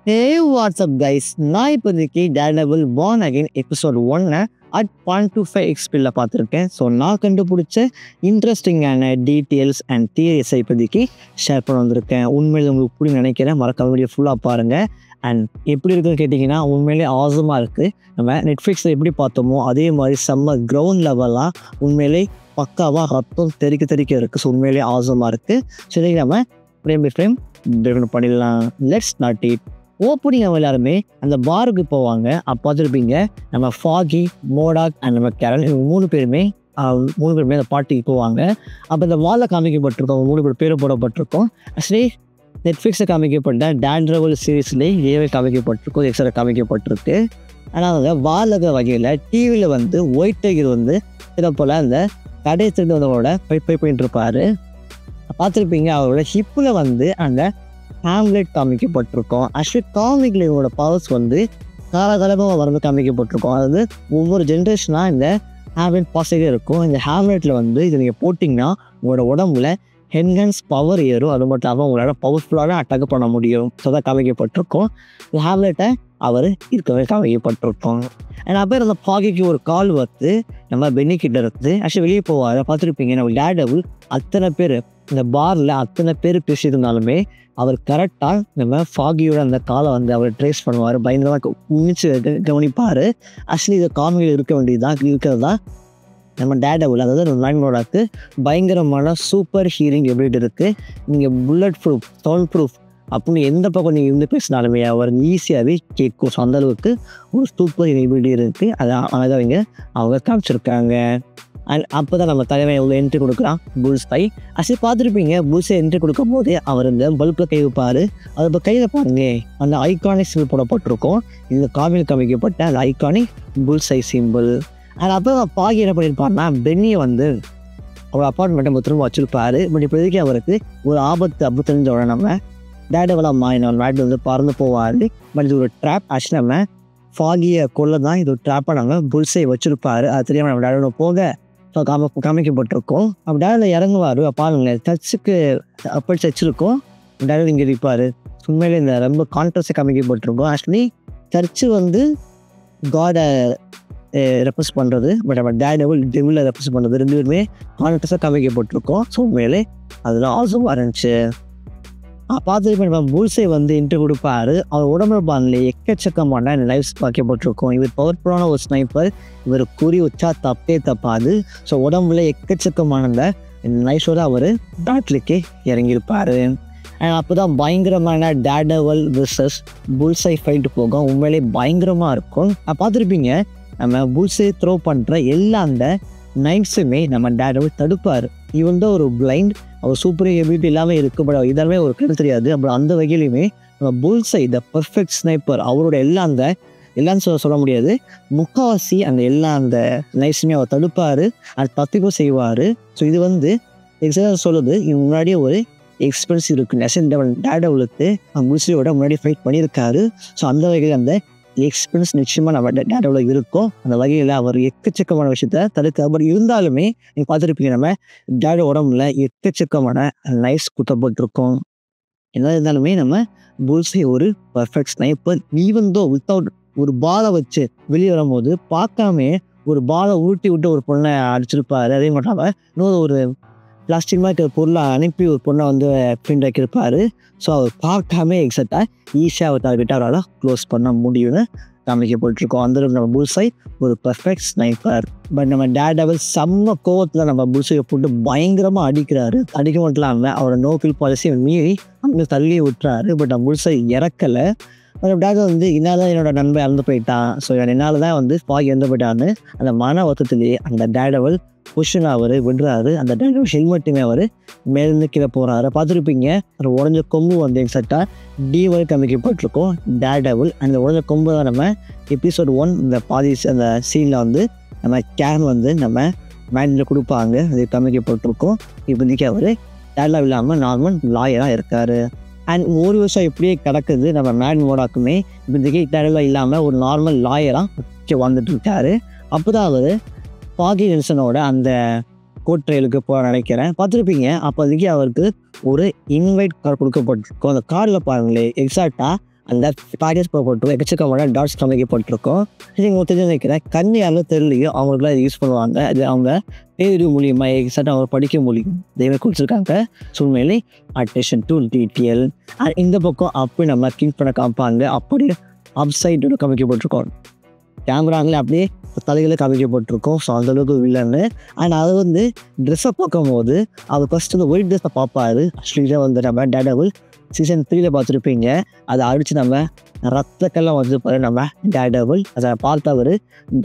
ஹே WhatsApp guys, நான் இப்போதைக்கு Daredevil born again episode 1 at 0.25 எக்ஸ்பியில் பார்த்துருக்கேன். ஸோ நான் கண்டுபிடிச்ச இன்ட்ரெஸ்டிங்கான டீட்டெயில்ஸ் அண்ட் தியரிஸை இப்போதைக்கு ஷேர் பண்ண வந்திருக்கேன். உண்மையில் உங்களுக்கு இப்படி நினைக்கிறேன், மறக்காம வீடியோ ஃபுல்லாக பாருங்கள். அண்ட் எப்படி இருக்குன்னு கேட்டிங்கன்னா உண்மையிலே ஆசமாக இருக்குது. நம்ம நெட்ஃப்ளிக்ஸில் எப்படி பார்த்தோமோ அதே மாதிரி செம்ம கிரவுண்ட் லெவலாக உண்மையிலே பக்காவாக ரத்தம் தெறிக்க இருக்குது. ஸோ உண்மையிலே ஆசமாக இருக்குது. சரி, நம்ம ஃப்ரேம் பை ஃப்ரேம் டெவலப் பண்ணிடலாம். Let's start it. ஓப்பனிங் அவங்க எல்லாருமே அந்த பாருக்கு போவாங்க. அப்போ பார்த்துருப்பீங்க நம்ம ஃபாகி, மோடாக் அண்ட் நம்ம கேரல், இவங்க மூணு பேருமே அந்த பார்ட்டிக்கு போவாங்க. அப்போ இந்த வாலில் காமிக்கப்பட்டிருக்கோம், அவங்க 3 பேர் போடப்பட்டிருக்கோம். ஆக்சுவலி நெட்ஃப்ளிக்ஸில் காமிக்கப்பட்ட டேர்டெவில் சீரீஸ்லேயே ஏவே காமிக்கப்பட்டிருக்கும், எக்ஸ்ட்ரா காமிக்கப்பட்டிருக்கு. ஆனால் அந்த வாலக வகையில் டிவியில் ஒயிட் டைகர் இதை போல் அந்த கடை திருட்டு வந்தவங்களோட போயிட்டு இருப்பார். பார்த்துருப்பீங்க அவரோட ஹிப்பில் அந்த ஹேம்லெட் காமிக்கப்பட்டிருக்கோம். ஆக்சுவலி காமிக்கில் இவங்களோட பவர்ஸ் காலகாலமாக காமிக்கப்பட்டிருக்கோம். அதாவது ஒவ்வொரு ஜென்ரேஷனாக இந்த ஹேம்லெட் பாசிட்டிவ் இருக்கும். இந்த ஹேம்லெட்டில் இது நீங்கள் போட்டிங்கன்னா உங்களோட உடம்புல ஹென்ஹன்ஸ் பவர் ஏறும். அது மட்டும் இல்லாமல் உங்களால் பவர்ஃபுல்லாக அட்டாக் பண்ண முடியும். ஸோ தான் காமிக்கப்பட்டிருக்கோம். இந்த ஹேம்லெட்டை அவர் இருக்கவே காமிக்கப்பட்டிருக்கோம். அண்ட் அப்போ அந்த ஃபாகிக்கு ஒரு கால் நம்ம பென்னிக்கிட்ட இருந்து ஆக்சுவலி வெளியே போவார். பார்த்துருப்பீங்க நம்ம டேர்டெவில் அத்தனை பேர் இந்த பாரில் அத்தனை பேர் பேசியிருந்தாலுமே அவர் கரெக்டாக நம்ம ஃபாகியோட அந்த காலை அவர் ட்ரேஸ் பண்ணுவார். பயங்கரமாக உமிச்சு கவனிப்பார். ஆக்சுவலி இது காமியில் இருக்கிறது தான் நம்ம டேர்டெவில், அதாவது நம்ம லைனோடாக்கு பயங்கரமான சூப்பர் ஹீரிங் எபிலிட்டி இருக்குது. நீங்கள் புல்லட் ப்ரூஃப், சவுண்ட் ப்ரூஃப் அப்படின்னு எந்த பக்கம் நீங்கள் பேசினாலுமே அவர் ஈஸியாகவே கேட்கும். ஸோ அந்தளவுக்கு ஒரு சூப்பர் எபிலிட்டி இருக்குது. அதை அவங்க காமிச்சிருக்காங்க. அண்ட் அப்போ தான் நம்ம தலைமை எவ்வளோ என்ட்ரி கொடுக்குறான் புல்ஸ்ஐ. ஆக்சுவலி பார்த்துருப்பீங்க புல்ஸை என்ட்ரி கொடுக்கும் போது அவர் இந்த பல்பில் கை வைப்பார். அது இப்போ கையில் பாருங்க அந்த ஐகானிக் சிம்பிள் போடப்பட்டிருக்கோம். இந்த காமியில் காமிக்கப்பட்ட அந்த ஐகானிக் புல்ஸ்ஐ சிம்பிள். அண்ட் அப்போ பாகி என்ன பண்ணியிருப்பாருன்னா பென்னியை அவர் அப்பார்ட்மெண்ட்டை திரும்ப வச்சுருப்பார். பட் இப்போதைக்கு அவருக்கு ஒரு ஆபத்து அப்போ தெரிஞ்ச உடனே நம்ம டேர்டெவில் நாட்டு பறந்து போவார். பட் இது ஒரு ட்ராப். ஆக்சுவலி நம்ம ஃபாகியை கொள்ள தான் இது ஒரு ட்ராப்பாக நாங்கள் புல்ஸை வச்சுருப்பார். அது தெரியாமல் நம்ம டேர்டெவில் போக ஸோ காமிக்கப்பட்டிருக்கோம். அப்போ டேர்டெவில் இறங்குவார். பாருங்க சர்ச்சுக்கு அப்போ சர்ச்சிருக்கோம், டேர்டெவில் இங்கே இருப்பார். உண்மையிலே இந்த ரொம்ப கான்ட்ராஸ்டாக காமிக்கப்பட்டிருக்கோம். ஆக்சுவலி சர்ச்சு காடை ரெப்ரசன்ட் பண்ணுறது, பட் நம்ம டேர்டெவில் டெவிலை ரெப்ரசன்ட் பண்ணுறது, 2 பேருமே கான்ட்ராஸ்டாக காமிக்கப்பட்டிருக்கோம். ஸோ உண்மையிலே அதெல்லாம் ஆசமாக இருந்துச்சு. பார்த்துட்டு நம்ம புல்ஸை இன்ட்ரி கொடுப்பாரு. அவர் உடம்புல பாருங்களே எக்கச்சக்கமான லைஃப்ஸ் பார்க்கப்பட்டிருக்கோம். இவர் பவர்ஃபுல்லான ஒரு ஸ்னைப்பர். இவர் குறி வச்சா தப்பாது. ஸோ உடம்புல எக்கச்சக்கமான லைஃப்ஸோடு அவர் பேட்டிலுக்கே இறங்கியிருப்பார். அப்போ தான் பயங்கரமான டேர்டெவில் வெர்சஸ் புல்ஸை ஃபைட்டு போகும். உண்மையிலே பயங்கரமாக இருக்கும். பார்த்துருப்பீங்க நம்ம புல்ஸை த்ரோ பண்ணுற எல்லா அந்த நைட்ஸுமே நம்ம டேர்டெவில் தடுப்பார். இவன் தான் ஒரு பிளைண்ட், அவர் சூப்பர் எபிலிட்டி இல்லாமல் இருக்குது. பட் இதெல்லாமே ஒரு கருத்து தெரியாது. அப்புறம் அந்த வகையிலுமே நம்ம புல்ஸை த பர்ஃபெக்ட் ஸ்னைப்பர். அவரோட எல்லாம் சொல்ல முடியாது, முக்கால்வாசி எல்லா அந்த நைட்ஸுமே அவர் தடுப்பார். அது தப்பிக்கும் செய்வார். ஸோ இது எக்ஸாக்டாக சொல்லுது, இது முன்னாடியே ஒரு எக்ஸ்பீரியன்ஸ் இருக்குது. டேர்டெவிலுக்கு புல்ஸையோட முன்னாடி ஃபைட் பண்ணியிருக்காரு. ஸோ அந்த வகையில் அந்த எக்ஸ்பீரியன்ஸ் நிச்சயமாக நம்ம டேர்டெவில் இருக்கும். அந்த வகையில் அவர் எக்கச்சக்கமான விஷயத்த தடுக்க. பட் இருந்தாலுமே நீங்கள் பார்த்துருப்பீங்க நம்ம டேர்டெவில் உடம்புல எக்கச்சக்கமான நைஃப்ஸ் குத்தப்பட்டிருக்கும். என்ன இருந்தாலுமே நம்ம புல்ஸை ஒரு perfect sniper. Even though without ஒரு பாலை வச்சு வெளியே வரும்போது பார்க்காம ஒரு பாலை ஊட்டி விட்டு ஒரு பொண்ணை அடிச்சிருப்பார். அதே மட்டும் இன்னொரு ஒரு பிளாஸ்டிக் மாதிரி இருக்கிற பொருளை அனுப்பி ஒரு பொண்ணை பிரிண்ட் ஆக்கியிருப்பார். ஸோ அவர் பார்க்காம எக்ஸாக்டாக ஈஸியாக அவர் டார்கெட்டை அவரால் க்ளோஸ் பண்ண முடியும்னு காமிக்கப்பட்டிருக்கோம். அந்த நம்ம புல்ஸை ஒரு பர்ஃபெக்ட் ஸ்னைப்பர். பட் நம்ம டேர்டெவில் செம்ம கோவத்தில் நம்ம புல்ஸை போட்டு பயங்கரமாக அடிக்கிறாரு. அடிக்க மட்டும் இல்லாமல் அவரோட நோக்கில் பாலிசியை மீறி அங்கே தள்ளி விட்டுறாரு. பட் நம்ம புல்ஸை இறக்கலை. டேர்டெவில் என்னால் தான் என்னோட நண்பன் இறந்து போயிட்டான், ஸோ என்னால் தான் ஃபாகி இறந்து போயிட்டான்னு அந்த மன வருத்தத்திலேயே அந்த டேர்டெவில் பொசிஷனை அவர் விடுறாரு. அந்த டேர்டெவில் ஹெல்மெட்டுமே அவர் மேலேருந்து கீழே போகிறாரு. பார்த்துருப்பீங்க ஒரு உடஞ்ச கொம்பு எக்ஸாக்டாக டிவரை காமிக்கப்பட்டிருக்கோம் டேர்டெவில். அந்த உடஞ்ச கொம்பு தான் நம்ம எபிசோட் 1 இந்த பாதி அந்த சீனில் நம்ம கேன் நம்ம மேனில் கொடுப்பாங்க. அது காமிக்கப்பட்டிருக்கோம். இப்போதைக்கு அவர் டேர்டெவில் இல்லாமல் நார்மல் லாயராக இருக்கார். அண்ட் ஒரு வருஷம் இப்படியே கிடக்குது. நம்ம மேட் மோடாக்குமே இப்போதைக்கு டேர்டெவில் இல்லாமல் ஒரு நார்மல் லாயராக வந்துட்டு இருக்காரு. அப்போ தான் அவர் ஃபாகி நெல்சனோட அந்த கோர்ட் ட்ரையலுக்கு போக நினைக்கிறேன். பார்த்துருப்பீங்க அப்போதைக்கு அவருக்கு ஒரு இன்வைட் கார்டு கொடுக்கப்பட்டிருக்கும். அந்த கார்டில் பாருங்களேன் எக்ஸாக்டாக அந்த பேக்கேஜ் போட்டு எக்கச்சக்கமான டாட்ஸ் காமிக்கப்பட்டிருக்கும். நீங்கள் தெரிஞ்சு நினைக்கிறேன் கண் யாரும் தெரியலையோ அவங்களுக்குலாம் இது யூஸ் பண்ணுவாங்க. அது அவங்க பேரு மூலியமாக எக்ஸாக்டாக அவங்க படிக்க முடியும் தெய்வம் கொடுத்துருக்காங்க. சூழ்நிலை அட்டென்ஷன் டு டீட்டெயில். இந்த பக்கம் அப்படி நம்ம கிங் பண்ண காமிப்பாங்க. அப்படியே அப்சைடு காமிக்கப்பட்டிருக்கோம். கேமராங்களே அப்படியே தலைகளை காமிக்கப்பட்டிருக்கும். ஸோ அந்தளவுக்கு வில்லன்னு. அண்ட் அது வந்து ட்ரெஸ்ஸை பார்க்கும்போது அவர் ஃபஸ்ட்டு வந்து ஒயிட் ட்ரெஸ்ஸை பார்ப்பாரு. ஆக்சுவலியாக வந்து நம்ம டேர்டெவில் சீசன் 3 பார்த்துருப்பீங்க. அதை அடித்து நம்ம ரத்தக்கெல்லாம் வந்து நம்ம டேர்டெவில் அதை பார்த்து அவர்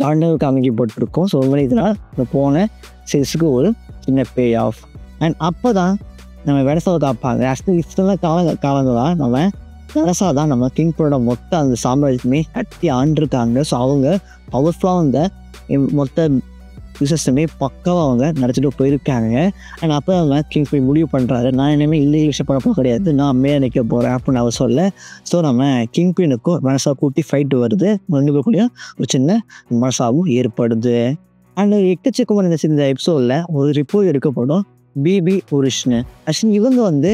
காண்டல் காமிக்கப்பட்டிருக்கும். ஸோ உண்மையிலே இதனால் போன சீஸுக்கு ஒரு சின்ன பே ஆஃப். அண்ட் அப்போ தான் நம்ம வெனசாவை காப்பாங்க. ஆக்சுவலி இத்தனை காலங்கள் தான் நம்ம வெனசா தான் நம்ம கிங் பினோட மொத்த அந்த சாம்ராஜ்யமே கட்டி ஆண்டிருக்காங்க. ஸோ அவங்க பவர்ஃபுல்லாக அந்த மொத்த பிஸ்னஸுமே பக்காவாக அவங்க நடத்திட்டு போயிருக்காங்க. அண்ட் அப்போ அவங்க கிங் பின் முடிவு பண்ணுறாரு, நான் இனிமேல் இல்லீகல் பண்ணப்போ கிடையாது, நான் மேலே நிற்க போகிறேன் அப்படின்னு அவர் சொல்ல. ஸோ நம்ம கிங் பின்னுக்கும் வெனசா கூட்டி ஃபைட்டு வருது. 2 பேருக்குள்ளேயும் ஒரு சின்ன மனசாவும் ஏற்படுது. அண்ட் எக்கச்சக்கமான இந்த எபிசோடில் ஒரு ரிப்போர்ட் எடுக்கப்படும் பிபி ஒரிஷ்னு. ஆக்சுவலி இவங்க வந்து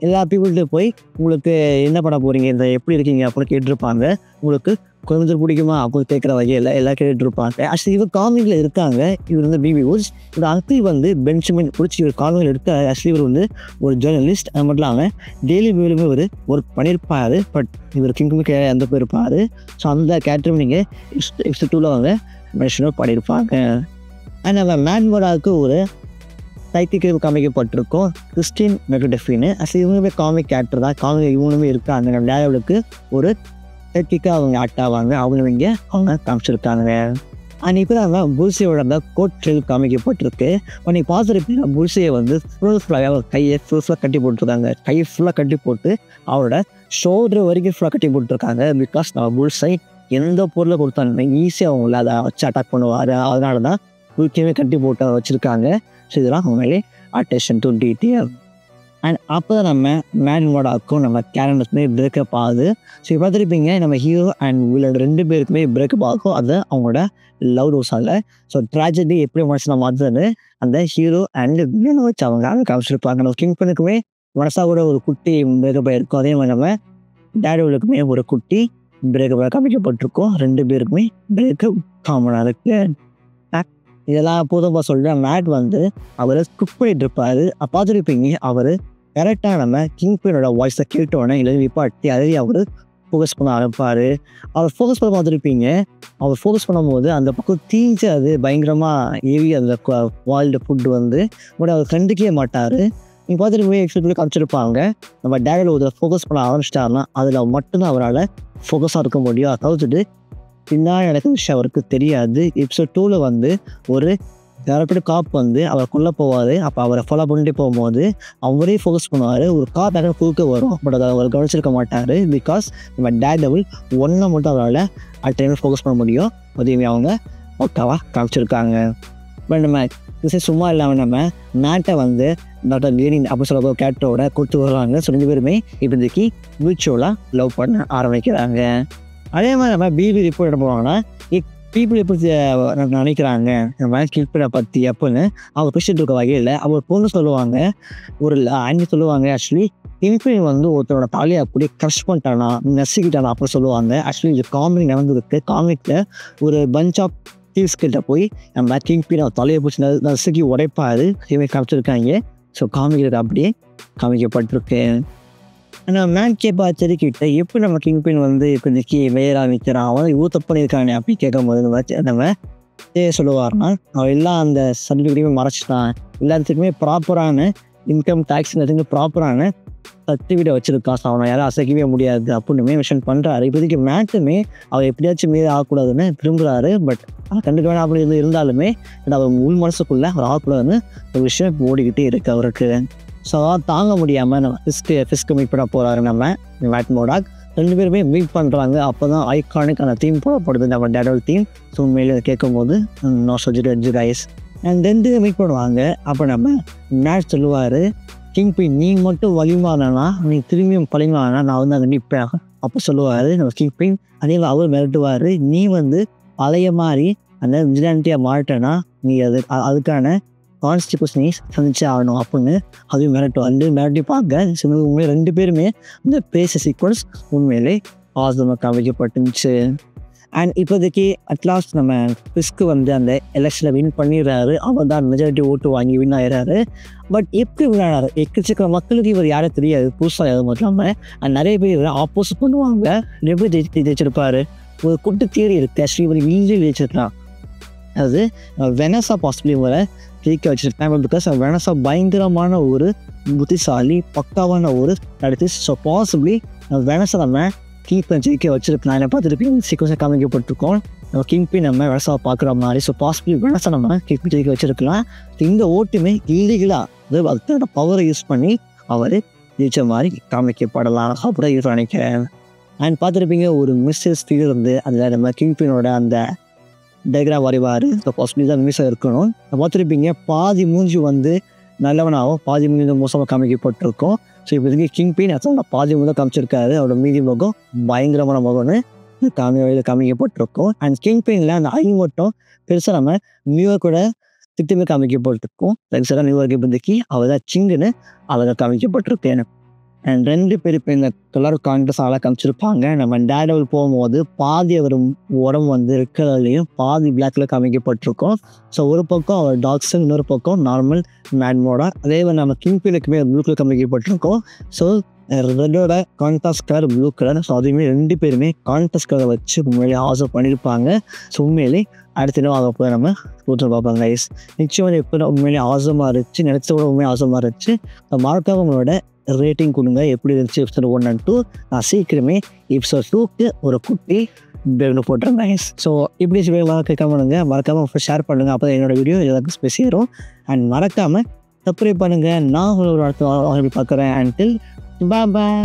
எல்லா பீப்புள்கிட்ட போய் உங்களுக்கு என்ன பண்ண போகிறீங்க, இந்த எப்படி இருக்கீங்க அப்படின்னு கேட்டிருப்பாங்க. உங்களுக்கு கொஞ்சம் பிடிக்குமா அப்படின்னு கேட்குற வகையில் எல்லாம் கேட்டுருப்பாங்க. ஆக்சுவலி இவர் காமிங்கில் இருக்காங்க. இவர் வந்து பிபி ஒரிஷ். இவர் அங்கிள் வந்து பென்ஜமின் பிடிச்சி இவர் காமிங்கில் இருக்கார். ஆக்சுவலி இவர் வந்து ஒரு ஜேர்னலிஸ்ட். அது மட்டும் இல்லாமல் டெய்லி வேலுமே ஒரு ஒர்க் பண்ணியிருப்பார். பட் இவர் கிங்குக்கு அந்த போயிருப்பார். ஸோ அந்த கேரக்டரும் நீங்கள் எக்ஸ்ட் 2ல் அவங்க மென்ஷன் பண்ணியிருப்பாங்க. அண்ட் நம்ம மேன்மோடாவுக்கு ஒரு சைக்கிக்கு காமிக்கப்பட்டிருக்கும் கிறிஸ்டின் மெக்டெஃபின்னு. ஆக்சுவலி இவங்களுமே காமிக் கேரக்டர் தான். காமிக் இவங்களுமே இருக்காங்க. நம்ம டேரவுலுக்கு ஒரு சைக்கிக்காக அவங்க ஆக்ட் ஆவாங்க. அவங்க காமிச்சிருக்காங்க. அண்ட் இப்போ நம்ம புல்சியோட அந்த கோட் ட்ரெயில் காமிக்கப்பட்டிருக்கு. நீங்கள் பார்த்துருப்பீங்க புல்சியை வந்து ஃபுல்லாக கையை ஃபுல்லாக கட்டி போட்டுருக்காங்க. கையை ஃபுல்லாக கட்டி போட்டு அவரோட ஷோல்டர் வரைக்கும் ஃபுல்லாக கட்டி போட்டுருக்காங்க. பிகாஸ் நம்ம புல்சை எந்த பொருளை கொடுத்தாலுமே ஈஸியாக அவங்கள அதை வச்சு அட்டாக் பண்ணுவார். அதனால தான் முக்கியமே கட்டி போட்டு வச்சுருக்காங்க. ஸோ இதெல்லாம் உண்மையிலே அட்டென்ஷன் டு டீட்டெயில். அண்ட் அப்போ தான் நம்ம மேன்மோடாக்கும் நம்ம கேரக்டர்ஸுமே பிரேக்கப் ஆகுது. ஸோ இப்போ பார்த்துருப்பீங்க நம்ம ஹீரோ அண்ட் வில்லன் 2 பேருக்குமே பிரேக்கப் ஆகும். அது அவங்களோட லவ் ரோஸால். ஸோ ட்ராஜடி எப்படி மனசில் மாற்றுறது அந்த ஹீரோ அண்ட் வில்லனை வச்சு அவங்க காமிச்சிருப்பாங்க. நம்ம கிங் பினுக்குமே மனசாவோட ஒரு குட்டி பிரேக்கப் ஆகிருக்கும். அதே மாதிரி நம்ம டேர்டெவிலுக்குமே ஒரு குட்டி பிரேக்கப் காமிக்கப்பட்டிருக்கும். 2 பேருக்குமே பிரேக்கப் காமனாக இருக்குது. இதெல்லாம் போதும்பா சொல்கிறேன். மேட் வந்து அவர் குக் பண்ணிட்டு இருப்பார். பார்த்துருப்பீங்க அவர் கரெக்டாக நம்ம கிங் பினோட வாய்ஸை கேட்டோன்னே இல்லை நிப்பாட்டி அதையே அவர் ஃபோக்கஸ் பண்ண ஆரம்பிப்பார். அவர் ஃபோக்கஸ் பண்ண பார்த்துருப்பீங்க. அவர் ஃபோக்கஸ் பண்ணும்போது அந்த பக்கம் தீஞ்சு அது பயங்கரமாக ஏறி அந்த வால்டு ஃபுட்டு வந்து கூட அவர் கண்டுக்கவே மாட்டார். நீங்கள் பார்த்துட்டு எக்ஸ்பெக்ட் காமிச்சிருப்பாங்க. நம்ம டேரக்டில் ஒரு ஃபோக்கஸ் பண்ண ஆரம்பிச்சிட்டாருன்னா அதில் மட்டும்தான் அவரால் ஃபோக்கஸாக இருக்க முடியும். அதை தவிர்த்துட்டு பின்னாடி நடக்கிற விஷயம் அவருக்கு தெரியாது. எபிசோட் 2ல் வந்து ஒரு டேரக்டர் காப் வந்து அவர் கொல்ல போவார். அப்போ அவரை ஃபாலோ பண்ணிட்டு போகும்போது அவரே ஃபோக்கஸ் பண்ணுவார். ஒரு காப் யாரும் குறுக்க வரும். பட் அதை அவர் கவனிச்சிருக்க மாட்டார். பிகாஸ் நம்ம டேர்டெவில் ஒன்றை மட்டும் அவரால் அட் டைமில் ஃபோக்கஸ் பண்ண முடியும். உதவி அவங்க பக்காவாக காமிச்சிருக்காங்க. பட் நம்ம சும்மா இல்லாமல் நம்ம மேட்டை வந்து டாக்டர் லேனின் அப்படி சொல்ல கேரக்டரோட கொடுத்து வருவாங்க. ஸோ 2 பேருமே இப்போதைக்கு மியூச்சுவலாக லவ் பண்ண ஆரம்பிக்கிறாங்க. அதே மாதிரி நம்ம பிபி ரிப்போர்ட் என்ன பண்ணுவாங்கன்னா பீப்புள் எப்படி நினைக்கிறாங்க நம்ம கில்பினை பற்றி அப்படின்னு அவங்க பேசிட்டு இருக்க வகையில் அவர் பொண்ணு சொல்லுவாங்க. ஒரு அண்ணி சொல்லுவாங்க ஆக்சுவலி கில்பின் வந்து ஒருத்தரோட தலையை அப்படியே க்ரஷ் பண்ணிட்டானா நசுக்கிட்டானா அப்படின்னு சொல்லுவாங்க. ஆக்சுவலி இது காமிக் நடந்துருக்கு. காமிக்கில் ஒரு பஞ்ச் ஆஃப் தீவ்ஸ் கிட்ட போய் நம்ம கிங்பின் அவர் தலையை பிடிச்சி நசுக்கி உடைப்பாரு. இதுமாதிரி காமிச்சிருக்காங்க. ஸோ காமிக்கிறது அப்படியே காமிக்கப்பட்டிருக்கு. ஆனால் மேன் கேப்பா தெரிக்கிட்ட எப்படி நம்ம கிங்பின் வந்து இப்போதைக்கு வேற நிற்கிறான் அவன் இவ்வளோ தப்பு பண்ணியிருக்கானே அப்படின்னு கேட்கும்போது நம்ம சொல்லுவார்னா அவன் எல்லாம் அந்த சர்டிஃபிகேட்டையுமே மறைச்சிட்டான். எல்லாத்துக்குமே ப்ராப்பரான இன்கம் டேக்ஸ் எல்லாத்துக்குமே ப்ராப்பரான சர்டிஃபிகேட் வச்சுருக்கான். ஸோ அவனை யாரும் அசைக்கவே முடியாது அப்படின்னு மென்ஷன் பண்ணுறாரு. இப்போதைக்கு மேட்டுமே அவர் எப்படியாச்சும் மீது ஆகக்கூடாதுன்னு விரும்புகிறாரு. பட் கண்டுக்க வேணாம் அப்படி இருந்தாலுமே அவர் உள் மனசுக்குள்ளே அவர் ஆகக்கூடாதுன்னு ஒரு விஷயம் ஓடிக்கிட்டே இருக்குது அவருக்கு. ஸோ தாங்க முடியாமல் நம்ம ஃபிஸ்க்கு மீட் பண்ண போகிறாரு நம்ம மேட்மோடாக். 2 பேருமே மீட் பண்ணுறாங்க. அப்போ தான் ஐகானிக்கான தீம் போடப்படுது நம்ம டேர்டெவில் தீம். ஸோ உண்மையிலே கேட்கும்போது நோஸ்டால்ஜிக் கைஸ் அண்ட் 2 மீட் பண்ணுவாங்க. அப்போ நம்ம மேட் சொல்லுவார், கிங்பின் நீ மட்டும் வலிமானா நீ திரும்பியும் பழிமானா நான் வந்து அங்கே நிற்பேன் அப்போ சொல்லுவார் நம்ம கிங்பின். அதே மாதிரி அவர் மிரட்டுவார், நீ வந்து பழைய மாதிரி அந்த விஜிலான்ட்டியாக மாறிட்டேன்னா நீ அதுக்கான கான்ஸ்டிபியூஷனை சந்திச்சே ஆகணும் அப்படின்னு அதையும் மிரட்டி பார்க்க உண்மையிலே 2 பேருமே இந்த பேச சீக்வன்ஸ் உண்மையிலே ஆசமாக காமிக்கப்பட்டுச்சு. அண்ட் இப்போதைக்கு அட்லாஸ்ட் நம்ம கிறிஸ்க்கு வந்து அந்த எலெக்ஷனில் வின் பண்ணிடுறாரு. அவர் தான் மெஜாரிட்டி ஓட்டு வாங்கி வின் ஆகிறாரு. பட் எப்படி விளையாடுறாரு? எக்கச்சக்க மக்களுக்கு இவர் யாரும் தெரியாது, புதுசாக யாரும் இல்லாமல். அண்ட் நிறைய பேர் ஆப்போசிட் பண்ணுவாங்க. எப்படி ஜெயிச்சிருப்பாரு? ஒரு குட்டு தியரி இருக்குது. ஆக்சுவலி இவர் ஈஸியாக ஜெயிச்சிருக்கலாம். அது வெனஸா பாசிபிளி இவரை ஜெயிக்க வச்சுருக்காங்க. பிகாஸ் வெனஸா பயங்கரமான ஒரு புத்திசாலி, பக்காவான ஒரு அடுத்து. ஸோ பாசிபிளி வெனஸை நம்ம கிங்பின் ஜெயிக்க வச்சிருக்கலாம். என்னை பார்த்துருப்பீங்க சீக்கிரம் காமிக்கப்பட்டிருக்கோம். நம்ம கிங்பின் நம்ம வெனஸாவை பார்க்குற மாதிரி. ஸோ பாசிபிளி வெனஸை நம்ம கிங்பின் ஜெயிக்க வச்சிருக்கலாம். இந்த ஓட்டுமே இல்லீகலாக அதுக்கான பவரை யூஸ் பண்ணி அவர் ஜெயிச்ச மாதிரி காமிக்கப்படலாம் அப்படின்னு நினைக்கிறேன். அண்ட் பார்த்துருப்பீங்க ஒரு மிஸ்ஸஸ் ஃபிகர் வந்து அதில் நம்ம கிங்பினோட அந்த டயக்ராம் வரைவார். ஸோ பாசிபிளி தான் மிஸ்ஸாக இருக்கணும். பார்த்துருப்பீங்க பாதி மூஞ்சி வந்து நல்லவனாகவும் பாதி மூஞ்சி மோசமாக காமிக்கப்பட்டிருக்கும். ஸோ இப்போதைக்கு கிங்பின் அதான் பாதி முதல் காமிச்சிருக்காரு. அவரோட மீதி முகம் பயங்கரமான முகம்னு காமிக்கப்பட்டிருக்கும். அண்ட் கிங்பின்ல அந்த ஐ மட்டும் பெருசாக நம்ம நியூயார்க்கோட திட்டமே காமிக்கப்பட்டிருக்கும். பெருசாக நியூயார்க் இப்போதைக்கு அவர் தான் சிங்குன்னு அவங்க காமிக்கப்பட்டிருக்கேன். அண்ட் 2 பேர் இப்போ இந்த கலர் காங்கிரஸ் ஆளாக காமிச்சிருப்பாங்க. நம்ம டேர்டெவில் போகும்போது பாதி அவர் உடம்பு வந்து ரெட் கலர்லேயும் பாதி பிளாக்ல காமிக்கப்பட்டிருக்கும். ஸோ ஒரு பக்கம் அவர் டாக்ஸு, இன்னொரு பக்கம் நார்மல் மேட்மோட. அதே மாதிரி நம்ம கிங்பினுக்குமே ப்ளூ கலர் காமிக்கப்பட்டிருக்கோம். ஸோ ரெட்டோட contrast colour blue colour. So அதுவுமே 2 பேருமே கான்ட்ராஸ்ட் கலரை வச்சு உண்மையிலே ஆசை பண்ணியிருப்பாங்க. ஸோ உண்மையிலே அடுத்த இன்னும் ஆக போய் நம்ம கூட்டு பார்ப்பாங்க கைஸ். நிச்சயம் இப்போ உண்மையிலே ஆசமாக இருந்துச்சு, நினச்சோட உண்மையாக ஆசமாக இருந்துச்சு. மறக்காம உங்களோட ரேட்டிங் கொடுங்க. எப்படி இருந்துச்சு எபிசோட் 1 and 2? நான் சீக்கிரமே எபிசோட் 2க்கு ஒரு குட்டி போட்டுறேன் கைஸ். ஸோ இப்படி கேட்க பண்ணுங்க, மறக்காமல் ஷேர் பண்ணுங்கள். அப்போ என்னோடய வீடியோ எல்லாருக்கும் ஸ்பெசியரும். அண்ட் மறக்காமல் சப்ஸ்கிரைப் பண்ணுங்கள். நான் ஒரு அடுத்த பார்க்குறேன். அண்டில் பாய்.